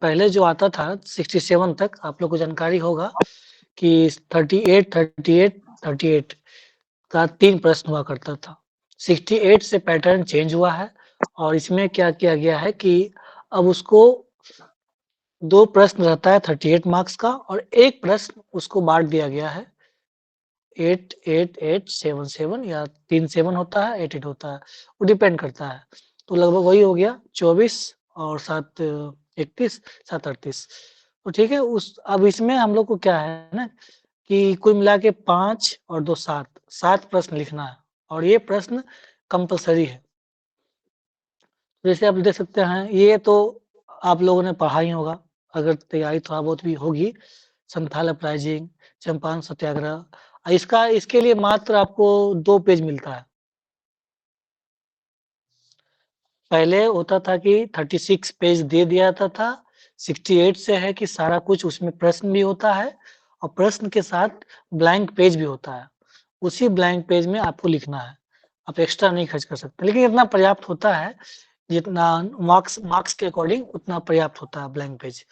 पहले जो आता था 67 तक आप लोग को जानकारी होगा कि 38, 38, 38 का 3 प्रश्न हुआ करता था। 68 से पैटर्न चेंज हुआ है और इसमें क्या किया गया है कि अब उसको 2 प्रश्न रहता है 38 मार्क्स का और 1 प्रश्न उसको बाँट दिया गया है 8, 8, 8, 7, 7 या 3 7 होता है, 8, 8 होता है, वो डिपेंड करता है। तो लगभग वही हो गया 24 और 7 31, 7 38 तो ठीक है अब इसमें हम लोग को क्या है ना कि कुल मिला के 5 और 2 7, 7 प्रश्न लिखना है और ये प्रश्न कंपल्सरी है। जैसे आप देख सकते हैं, ये तो आप लोगों ने पढ़ा ही होगा, अगर तैयारी थोड़ा बहुत भी होगी, संथाल अपराइजिंग, चंपारण सत्याग्रह इसके लिए मात्र आपको 2 पेज मिलता है। पहले होता था कि 36 पेज दे दिया जाता था, 68 से है कि सारा कुछ उसमें प्रश्न भी होता है और प्रश्न के साथ ब्लैंक पेज भी होता है। उसी ब्लैंक पेज में आपको लिखना है, आप एक्स्ट्रा नहीं खर्च कर सकते, लेकिन इतना पर्याप्त होता है, जितना मार्क्स के अकॉर्डिंग उतना पर्याप्त होता है ब्लैंक पेज।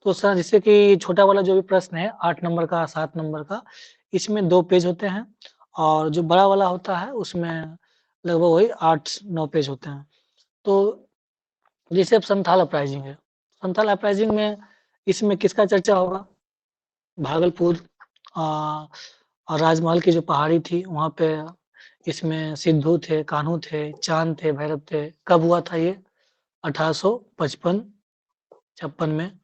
तो सर जैसे कि छोटा वाला जो भी प्रश्न है 8 नंबर का, 7 नंबर का, इसमें 2 पेज होते हैं और जो बड़ा वाला होता है उसमें लगभग वही 8-9 पेज होते हैं। तो जैसे अब संथाल अपराइजिंग है, संथाल अपराइजिंग में इसमें किसका चर्चा होगा? भागलपुर और राजमहल की जो पहाड़ी थी वहाँ पे इसमें सिद्धू थे, कान्हू थे, चांद थे, भैरव थे। कब हुआ था ये? 1855-56 में।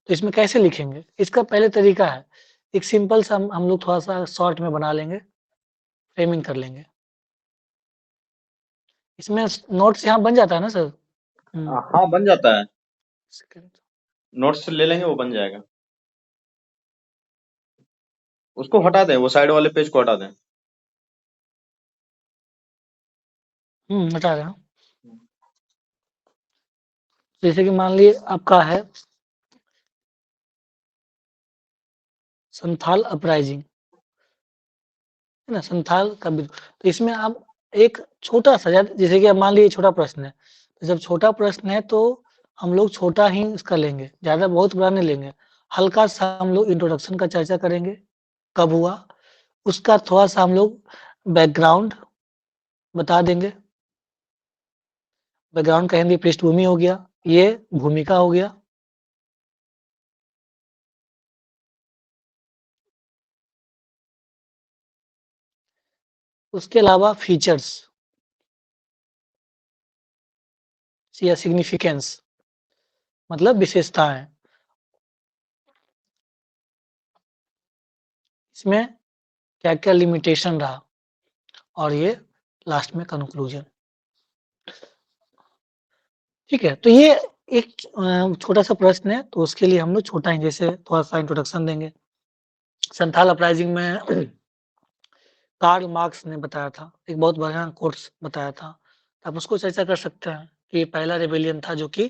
तो इसमें कैसे लिखेंगे? इसका पहले तरीका है, एक सिंपल सा हम लोग थोड़ा-सा शॉर्ट में बना लेंगे, फ्रेमिंग कर लेंगे। इसमें नोट्स यहाँ बन जाता है ना सर? हाँ, बन जाता है। नोट्स ले लेंगे, वो बन जाएगा। उसको हटा दें, वो साइड वाले पेज को हटा दें। हटा रहे हैं। जैसे कि मान लीजिए आपका है संथाल अपराइजिंग, है ना? संथाल का तो इसमें आप एक छोटा-सा जैसे कि अब मान लीजिए छोटा प्रश्न है, तो जब छोटा प्रश्न है तो हम लोग छोटा ही इसका लेंगे, ज़्यादा बहुत बड़ा नहीं लेंगे। हल्का-सा हम लोग इंट्रोडक्शन का चर्चा करेंगे, कब हुआ? उसका थोड़ा-सा हम लोग बैकग्राउंड बता देंगे। बैकग्राउंड का हिंदी पृष्ठभूमि हो गया, ये भूमिका हो गया। उसके अलावा फीचर्स या सिग्निफिकेंस मतलब विशेषताएँ। इसमें क्या-क्या लिमिटेशन रहा और ये लास्ट में कंक्लूजन। ठीक है, तो ये एक छोटा-सा प्रश्न है, तो उसके लिए हम लोग छोटा ही जैसे थोड़ा-सा इंट्रोडक्शन देंगे। संथाल अपराइजिंग में कार्ल मार्क्स ने बताया था, एक बहुत बढ़िया कोट्स बताया था। आप उसको चर्चा कर सकते हैं कि पहला रिबेलियन था जो कि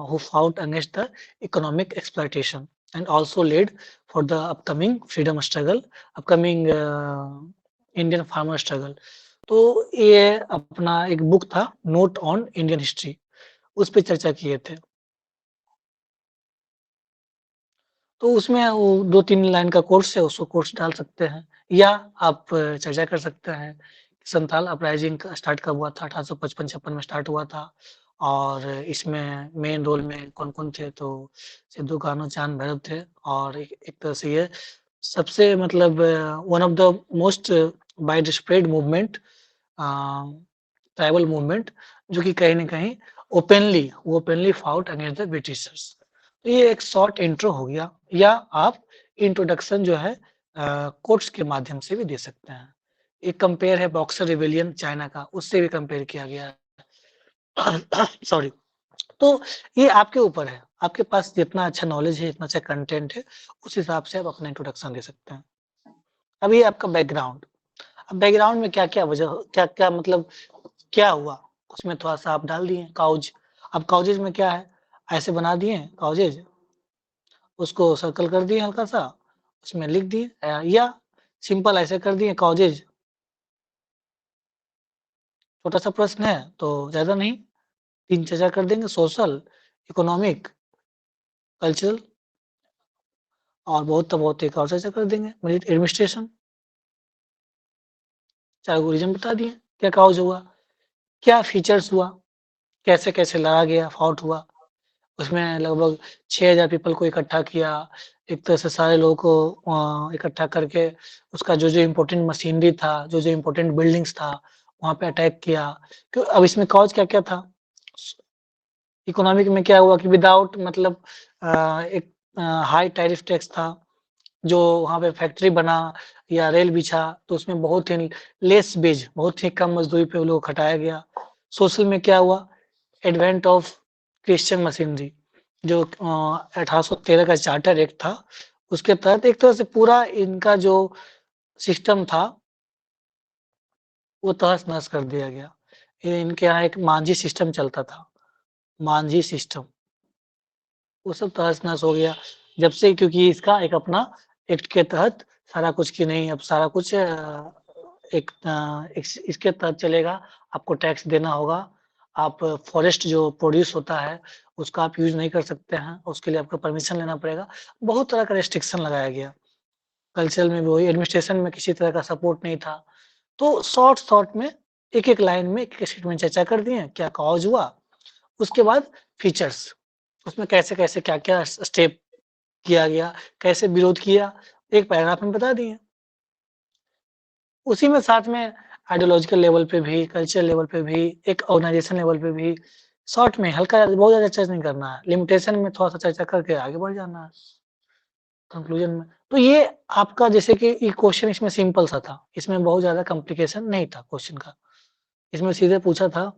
who fought against the economic exploitation and also led for the upcoming freedom struggle, upcoming Indian farmer struggle. तो ये अपना एक बुक था नोट ऑन इंडियन हिस्ट्री, उस पे चर्चा किए थे। तो उसमें वो 2-3 लाइन का कोर्स है, उसको कोर्स डाल सकते हैं या आप चर्चा कर सकते हैं। संथाल अपराइजिंग का स्टार्ट कब हुआ था? 1855-56 में स्टार्ट हुआ था और इसमें मेन रोल में कौन-कौन थे? तो सिद्धू, कान्हू, चांद, भैरव थे और एक तरह से ये सबसे मतलब one of the most wide spread movement a, tribal movement जो कि कहीं न कहीं openly fought against the Britishers. तो ये एक शॉर्ट इंट्रो हो गया या आप इंट्रोडक्शन जो है कोट्स के माध्यम से भी दे सकते हैं। एक कंपेयर है बॉक्सर रिबेलियन चाइना का, उससे भी कंपेयर किया गया है। सॉरी। तो ये आपके ऊपर है, आपके पास जितना अच्छा नॉलेज है, जितना अच्छा कंटेंट है, उस हिसाब से आप अपना इंट्रोडक्शन दे सकते हैं। अब ये आपका बैकग्राउंड, अब बैकग्राउंड में क्या-क्या वजह क्या-क्या मतलब क्या हुआ? उसमें थोड़ा-सा आप डाल दिए काउज। अब काउजेज़ में क्या है? ऐसे बना दिए काउजेज़, उसको सर्कल कर दिए हल्का-सा, उसमें लिख दिए या सिंपल ऐसे कर दिए कॉजेज। छोटा-सा प्रश्न है तो ज़्यादा नहीं, 3 चर्चा कर देंगे सोशल, इकोनॉमिक कल्चरल और बहुत एक और चर्चा कर देंगे एडमिनिस्ट्रेशन, एल्गोरिथम बता दिए, क्या काउज हुआ, क्या फीचर्स हुआ, कैसे-कैसे लाया गया, फॉल्ट हुआ। उसमें लगभग 6000 पीपल को इकट्ठा किया, एक तरह से सारे लोगों को इकट्ठा करके उसका जो-जो इम्पोर्टेंट मशीनरी था, जो-जो इम्पोर्टेंट बिल्डिंग्स था, वहाँ पे अटैक किया। तो अब इसमें कॉज़ क्या-क्या था? इकोनॉमिक में क्या हुआ कि विदाउट मतलब एक हाई टैरिफ टैक्स था, जो वहाँ पे फैक्ट्री बना या रेल बिछा, तो उसमें बहुत ही लेस वेज, बहुत ही कम मज़दूरी पे वो लोग को खटाया गया। सोशल में क्या हुआ? एडवेंट ऑफ क्रिश्चियन मशीनरी, जो 1813 का चार्टर एक्ट था, उसके तहत एक तरह से पूरा इनका जो सिस्टम था, वो तहस-नहस कर दिया गया। ये इनके यहाँ एक मांझी सिस्टम चलता था, मांझी सिस्टम, वो सब तहस-नहस हो गया। जब से क्योंकि इसका एक अपना एक्ट के तहत सारा कुछ की नहीं अब सारा कुछ इसके तहत चलेगा, आपको टैक्स देना होगा, आप फॉरेस्ट जो प्रोड्यूस होता है, उसका आप यूज़ नहीं कर सकते हैं, उसके लिए आपको परमिशन लेना पड़ेगा। बहुत तरह का रिस्ट्रिक्शन लगाया गया। कल्चरल में भी वही, एडमिनिस्ट्रेशन में किसी तरह का सपोर्ट नहीं था। तो शॉर्ट में एक-एक लाइन में एक-एक स्टेटमेंट चर्चा कर दिए, क्या कॉज़ हुआ, उसके बाद फीचर्स, उसमें कैसे-कैसे, क्या-क्या स्टेप किया गया, कैसे विरोध किया, एक पैराग्राफ में बता दिए। उसी में साथ में आइडियोलॉजिकल लेवल पे भी, कल्चरल लेवल पे भी, एक ऑर्गनाइजेशन लेवल पे भी, शॉर्ट में हल्का बहुत ज़्यादा चर्चा नहीं करना है, लिमिटेशन में थोड़ा-सा चर्चा करके आगे बढ़ जाना है, कंक्लूजन में। तो ये आपका जैसे कि ये क्वेश्चन इसमें सिंपल सा था, इसमें बहुत ज़्यादा कॉम्प्लिकेशन नहीं था क्वेश्चन का। इसमें सीधे पूछा था